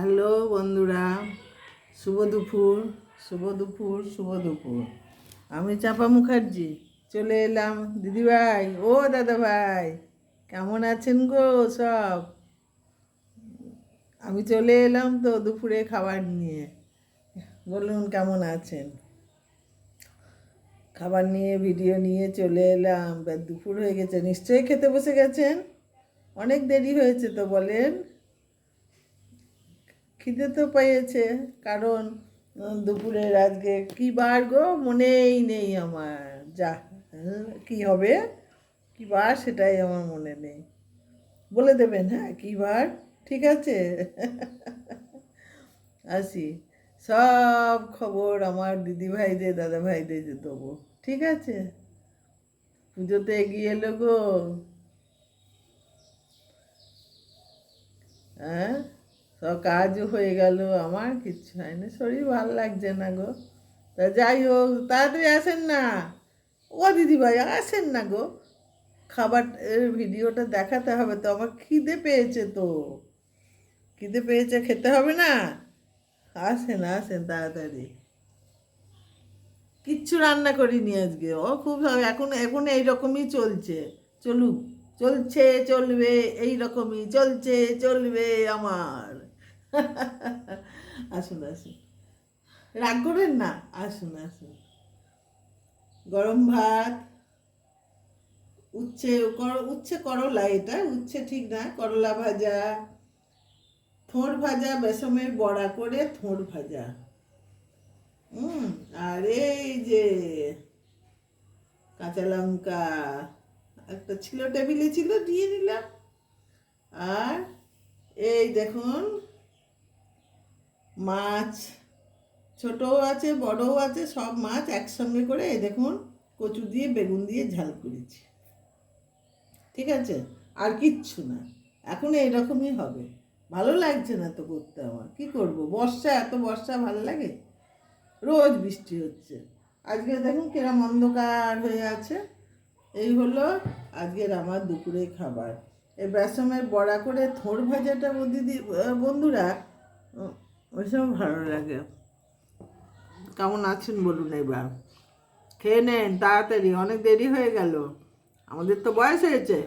Hello বন্ধুরা, শুভ দুপুর। শুভ দুপুর শুভ দুপুর। আমি চাপা মুখার্জি চলে এলাম। দিদিভাই, ও দাদা ভাই, কেমন আছেন গো সব? আমি চলে এলাম তো দুপুরে খাবার নিয়ে। বলুন কেমন আছেন? খাবার নিয়ে ভিডিও নিয়ে চলে এলাম। দুপুর হয়ে গেছে, নিশ্চয়ই খেতে বসে গেছেন। অনেক দেরি হয়েছে তো বলেন। খিদে তো পেয়েছে, কারণ দুপুরের আজকে কী বার গো, মনেই নেই আমার। যা কি হবে, কী বার সেটাই আমার মনে নেই। বলে দেবেন হ্যাঁ কী বার? ঠিক আছে। আসি, সব খবর আমার দিদিভাইদের দাদাভাইদের দেবো, ঠিক আছে? পুজো তো এগিয়ে এলো গো। হ্যাঁ, সব কাজও হয়ে গেল, আমার কিচ্ছু হয়নি, শরীর ভালো লাগছে না গো। তা যাই হোক, তাড়াতাড়ি আসেন না। ও দিদিভাই আসেন না গো, খাবার ভিডিওটা দেখাতে হবে তো, আমার খিদে পেয়েছে তো। খিদে পেয়েছে, খেতে হবে না? আসেন আসেন তাড়াতাড়ি। কিচ্ছু রান্না করিনি আজকে, ও খুব এখন এখন এইরকমই চলছে। চলুক, চলছে চলবে, এইরকমই চলছে চলবে আমার। আসুন আসুন, রাগ করেন না, আসুন আসুন। গরম ভাত, উচ্ছে করলা, এটা উচ্ছে ঠিক না, করলা ভাজা, থোড় ভাজা, বেসমের বড়া করে থোড় ভাজা। আর এই যে কাঁচা লঙ্কা একটা ছিল, টেবিলে ছিল, দিয়ে নিলাম। আর এই দেখুন মাছ, ছোটও আছে বড়ও আছে, সব মাছ একসঙ্গে করে এই দেখুন কচু দিয়ে বেগুন দিয়ে ঝাল করেছি, ঠিক আছে? আর কিচ্ছু না, এখন এইরকমই হবে। ভালো লাগছে না তো করতে, আমার কি করব, বর্ষা, এত বর্ষা ভালো লাগে? রোজ বৃষ্টি হচ্ছে, আজকে দেখুন কিরম অন্ধকার হয়ে আছে। এই হলো আজকের আমার দুপুরে খাবার। এই বেসমের বড়া করে থোড় ভাজাটা দিদি বন্ধুরা, ওইসব ভালো লাগে। কেমন আছেন বলুন এবার? খেয়ে নেন তাড়াতাড়ি, অনেক দেরি হয়ে গেল। আমাদের তো বয়স হয়েছে,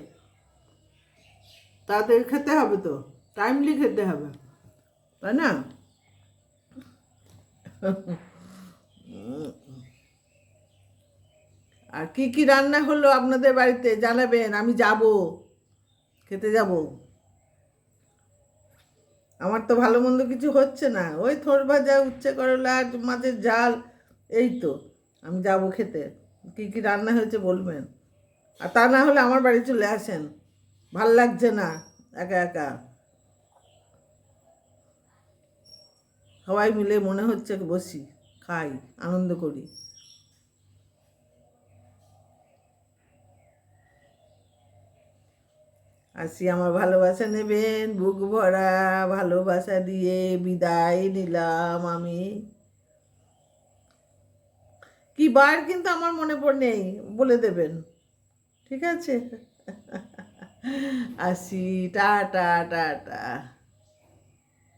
তাড়াতাড়ি খেতে হবে তো, টাইমলি খেতে হবে, তাই না? আর কি কি রান্না হলো আপনাদের বাড়িতে জানাবেন, আমি যাব, খেতে যাব। আমার তো ভালো মন্দ কিছু হচ্ছে না, ওই থোড় ভাজা, উচ্ছে করলা আর মাছের ঝাল, এই তো। আমি যাব খেতে, কি কি রান্না হয়েছে বলবেন। আর তা না হলে আমার বাড়ি চলে আসেন, ভাল লাগছে না একা একা। সবাই মিলে মনে হচ্ছে বসি, খাই, আনন্দ করি। আসি, আমার ভালোবাসা নেবেন, বুক ভরা ভালোবাসা দিয়ে বিদায় নিলাম আমি। কি বার কিন্তু আমার মনে নেই, বলে দেবেন, ঠিক আছে? আসি, টাটা টাটা।